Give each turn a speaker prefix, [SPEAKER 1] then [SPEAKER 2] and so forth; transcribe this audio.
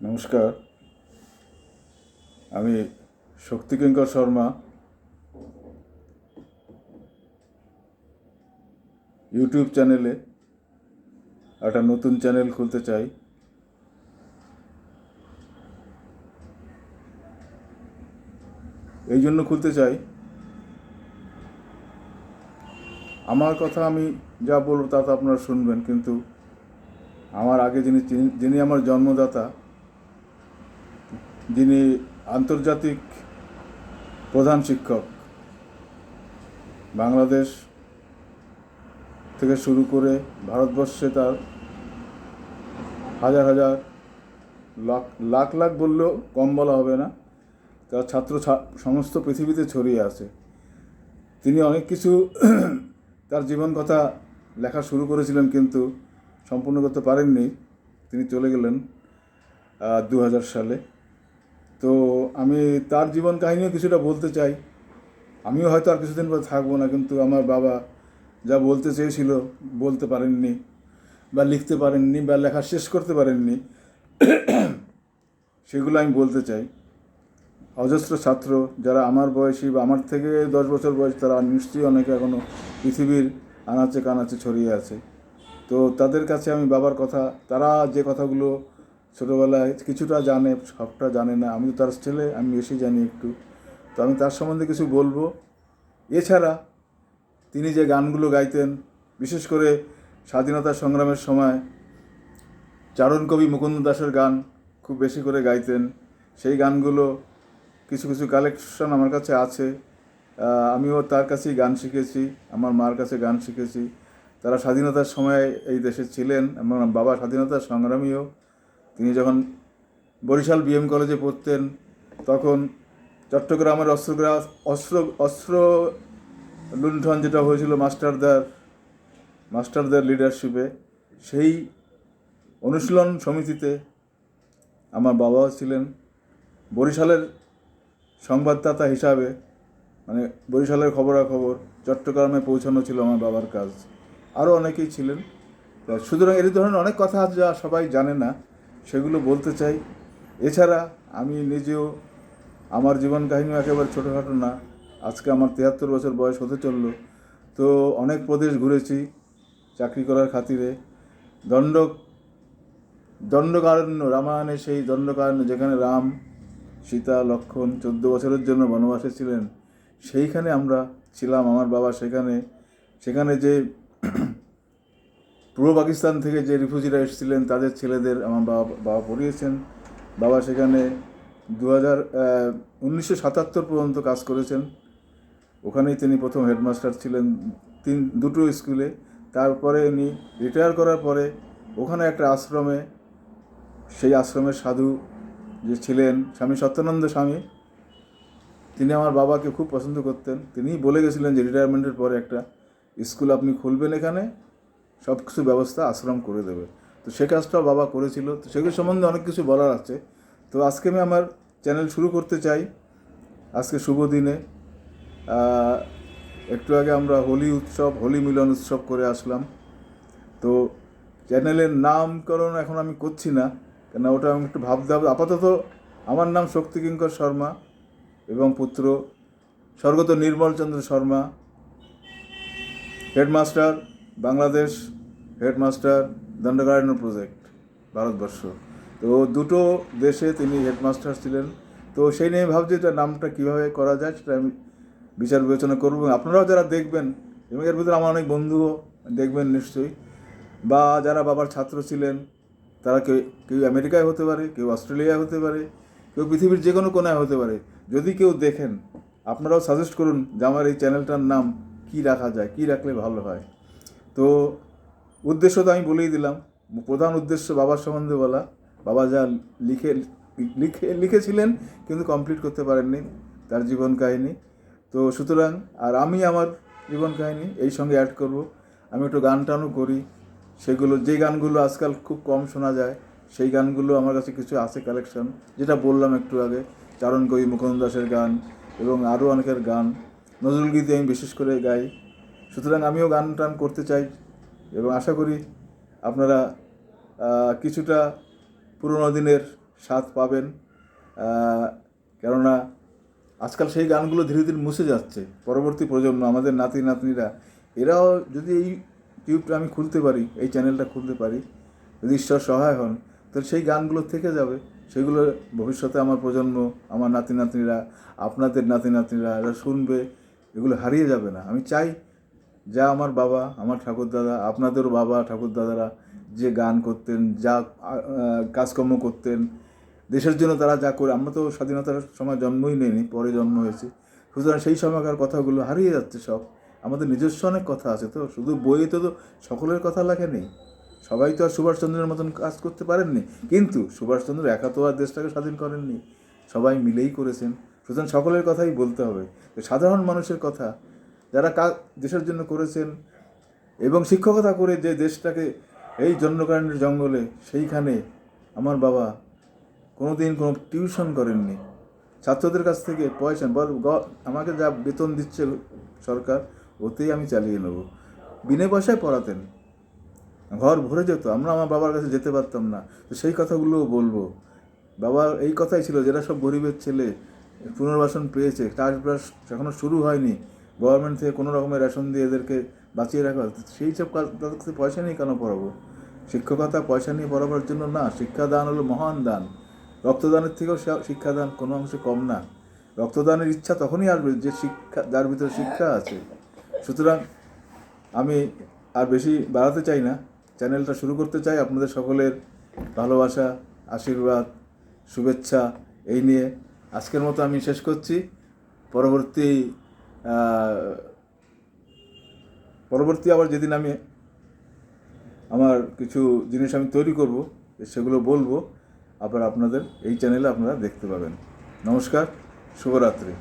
[SPEAKER 1] নমস্কার, আমি শক্তিকিঙ্কর শর্মা ইউটিউব চ্যানেলে একটা নতুন চ্যানেল খুলতে চাই। এই জন্য খুলতে চাই, আমার কথা আমি যা বলবো তা তো আপনারা শুনবেন, কিন্তু আমার আগে যিনি আমার জন্মদাতা, যিনি আন্তর্জাতিক প্রধান শিক্ষক, বাংলাদেশ থেকে শুরু করে ভারতবর্ষে তার হাজার হাজার লাখ লাখ বললেও কম বলা হবে না, তার ছাত্র সমস্ত পৃথিবীতে ছড়িয়ে আছে। তিনি অনেক কিছু তার জীবন কথা লেখা শুরু করেছিলেন, কিন্তু সম্পূর্ণ করতে পারেননি। তিনি চলে গেলেন 2000 সালে। তো আমি তার জীবন কাহিনীও কিছুটা বলতে চাই। আমিও হয়তো আর কিছুদিন পর থাকবো না, কিন্তু আমার বাবা যা বলতে চেয়েছিল বলতে পারেননি, বা লিখতে পারেননি, বা লেখা শেষ করতে পারেননি, সেগুলো আমি বলতে চাই। অজস্র ছাত্র যারা আমার বয়সী বা আমার থেকে 10 বছর বয়স, তারা নিশ্চয়ই অনেকে এখনও পৃথিবীর আনাচে কানাচে ছড়িয়ে আছে। তো তাদের কাছে আমি বাবার কথা, তারা যে কথাগুলো ছোটোবেলায় কিছুটা জানে, সবটা জানে না, আমি তো তার ছেলে, আমি বেশি জানি একটু। তো আমি তার সম্বন্ধে কিছু বলবো। এছাড়া তিনি যে গানগুলো গাইতেন, বিশেষ করে স্বাধীনতা সংগ্রামের সময় চারণ কবি মুকুন্দ দাসের গান খুব বেশি করে গাইতেন। সেই গানগুলো কিছু কিছু কালেকশন আমার কাছে আছে। আমিও তার কাছেই গান শিখেছি, আমার মার কাছে গান শিখেছি। তারা স্বাধীনতার সময় এই দেশে ছিলেন, আমার বাবা স্বাধীনতার সংগ্রামীও। তিনি যখন বরিশাল বিএম কলেজে পড়তেন, তখন চট্টগ্রামের অস্ত্র লুণ্ঠন যেটা হয়েছিল মাস্টারদের লিডারশিপে, সেই অনুশীলন সমিতিতে আমার বাবাও ছিলেন। বরিশালের সংবাদদাতা হিসাবে, মানে বরিশালের খবরাখবর চট্টগ্রামে পৌঁছানো ছিল আমার বাবার কাজ। আরও অনেকেই ছিলেন। সুতরাং এই ধরনের অনেক কথা আছে যা সবাই জানে না, সেগুলো বলতে চাই। এছাড়া আমি নিজেও, আমার জীবন কাহিনীও একেবারে ছোটোখাটো না। আজকে আমার 73 বছর বয়স হতে চললো। তো অনেক প্রদেশ ঘুরেছি চাকরি করার খাতিরে। দণ্ডকারণ্য, রামায়ণে সেই দণ্ডকারণ্য, যেখানে রাম, সীতা, লক্ষ্মণ 14 বছরের জন্য বনবাসে ছিলেন, সেইখানে আমরা ছিলাম। আমার বাবা সেখানে যে পূর্ব পাকিস্তান থেকে যে রিফিউজিরা এসেছিলেন, তাদের ছেলেদের আমার বাবা পড়িয়েছেন। বাবা সেখানে 1977 পর্যন্ত কাজ করেছেন। ওখানেই তিনি প্রথম হেডমাস্টার ছিলেন দুটো স্কুলে। তারপরে উনি রিটায়ার করার পরে ওখানে একটা আশ্রমে, সেই আশ্রমের সাধু যে ছিলেন স্বামী সত্যানন্দ স্বামী, তিনি আমার বাবাকে খুব পছন্দ করতেন। তিনিই বলে গেছিলেন যে রিটায়ারমেন্টের পরে একটা স্কুল আপনি খুলবেন, এখানে সব কিছু ব্যবস্থা আশ্রম করে দেবে। তো সে কাজটাও বাবা করেছিল। তো সেগুলো সম্বন্ধে অনেক কিছু বলার আছে। তো আজকে আমি আমার চ্যানেল শুরু করতে চাই, আজকে শুভ দিনে। একটু আগে আমরা হোলি মিলন উৎসব করে আসলাম। তো চ্যানেলের নামকরণ এখন আমি করছি না, কেন ওটা আমি একটু ভাবতে হবে। আপাতত আমার নাম শক্তিকিঙ্কর শর্মা এবং পুত্র স্বর্গত Nirmalchandra Sharma, headmaster Bangladesh, headmaster Dandakaranya project, Bharatvarsha. তো দুটো দেশে তিনি হেডমাস্টার ছিলেন। তো সেই নিয়ে ভাবছি এটা নামটা কীভাবে করা যায়, সেটা আমি বিচার বিবেচনা করব। আপনারাও যারা দেখবেন, এবং এর ভিতরে আমার অনেক বন্ধুও দেখবেন নিশ্চয়ই, বা যারা বাবার ছাত্র ছিলেন, তারা কেউ আমেরিকায় হতে পারে, কেউ অস্ট্রেলিয়ায় হতে পারে, কেউ পৃথিবীর যে কোনো কোনায় হতে পারে। যদি কেউ দেখেন, আপনারাও সাজেস্ট করুন যে আমার এই চ্যানেলটার নাম কী রাখা যায়, কী রাখলে ভালো হয়। তো উদ্দেশ্য তো আমি বলেই দিলাম। প্রধান উদ্দেশ্য বাবার সম্বন্ধে বলা। বাবা যা লিখেছিলেন কিন্তু কমপ্লিট করতে পারেননি, তার জীবন কাহিনী। তো সুতরাং আর আমি আমার জীবন কাহিনী এই সঙ্গে অ্যাড করব। আমি একটু গান টানও করি, সেগুলো যে গানগুলো আজকাল খুব কম শোনা যায়, সেই গানগুলো আমার কাছে কিছু আছে কালেকশন, যেটা বললাম একটু আগে, চারণ কবি মুকুন্দ দাসের গান এবং আরও অনেকের গান, নজরুল গীতি আমি বিশেষ করে গাই। সুতরাং আমিও গান টান করতে চাই, এবং আশা করি আপনারা কিছুটা পুরোনো দিনের স্বাদ পাবেন। কেননা আজকাল সেই গানগুলো ধীরে ধীরে মুছে যাচ্ছে। পরবর্তী প্রজন্ম, আমাদের নাতি নাতনিরা, এরাও যদি এই টিউবটা আমি খুলতে পারি, এই চ্যানেলটা খুলতে পারি, যদি ঈশ্বর সহায় হন, তাহলে সেই গানগুলো থেকে যাবে। সেগুলো ভবিষ্যতে আমার প্রজন্ম, আমার নাতি নাতনিরা, আপনাদের নাতি নাতনিরা এরা শুনবে, এগুলো হারিয়ে যাবে না। আমি চাই যা আমার বাবা, আমার ঠাকুরদাদা, আপনাদেরও বাবা ঠাকুরদাদারা যে গান করতেন, যা কাজকর্ম করতেন, দেশের জন্য তারা যা করে, আমরা তো স্বাধীনতার সময় জন্মই নেইনি, পরে জন্ম হয়েছে। সুতরাং সেই সময়কার কথাগুলো হারিয়ে যাচ্ছে সব। আমাদের নিজস্ব অনেক কথা আছে, তো শুধু বইতে তো সকলের কথা লেখা নেই। সবাই তো আর সুভাষচন্দ্রের মতন কাজ করতে পারেননি, কিন্তু সুভাষচন্দ্র একা তো আর দেশটাকে স্বাধীন করেননি, সবাই মিলেই করেছেন। সুতরাং সকলের কথাই বলতে হবে। সাধারণ মানুষের কথা, যারা দেশের জন্য করেছেন এবং শিক্ষকতা করে যে দেশটাকে এই জন্যকারণের জঙ্গলে, সেইখানে আমার বাবা কোনোদিন কোনো টিউশন করেননি। ছাত্রদের কাছ থেকে পয়সা আমাকে যা বেতন দিচ্ছে সরকার, ওতেই আমি চালিয়ে নেব। বিনা পয়সায় পড়াতেন, ঘর ভরে যেত, আমরা আমার বাবার কাছে যেতে পারতাম না। তো সেই কথাগুলোও বলবো। বাবার এই কথাই ছিল, যেটা সব গরিবের ছেলে পুনর্বাসন পেয়েছে, চাষবাস এখনও শুরু হয়নি, গভর্নমেন্ট থেকে কোনো রকমের রেশন দিয়ে এদেরকে বাঁচিয়ে রাখা, সেই সব কাজ তাদের কাছে পয়সা নিয়ে কেন পড়াবো? শিক্ষকতা পয়সা নিয়ে পড়াবার জন্য না। শিক্ষাদান হলো মহান দান। রক্তদানের থেকেও শিক্ষাদান কোনো অংশে কম না। রক্তদানের ইচ্ছা তখনই আসবে যে যার ভিতরে শিক্ষা আছে। সুতরাং আমি আর বেশি বাড়াতে চাই না, চ্যানেলটা শুরু করতে চাই। আপনাদের সকলের ভালোবাসা, আশীর্বাদ, শুভেচ্ছা এই নিয়ে আজকের মতো আমি শেষ করছি। পরবর্তী আবার যেদিন আমি আমার কিছু জিনিস আমি তৈরি করব, সেগুলো বলবো, আবার আপনাদের এই চ্যানেলে আপনারা দেখতে পাবেন। নমস্কার, শুভরাত্রি।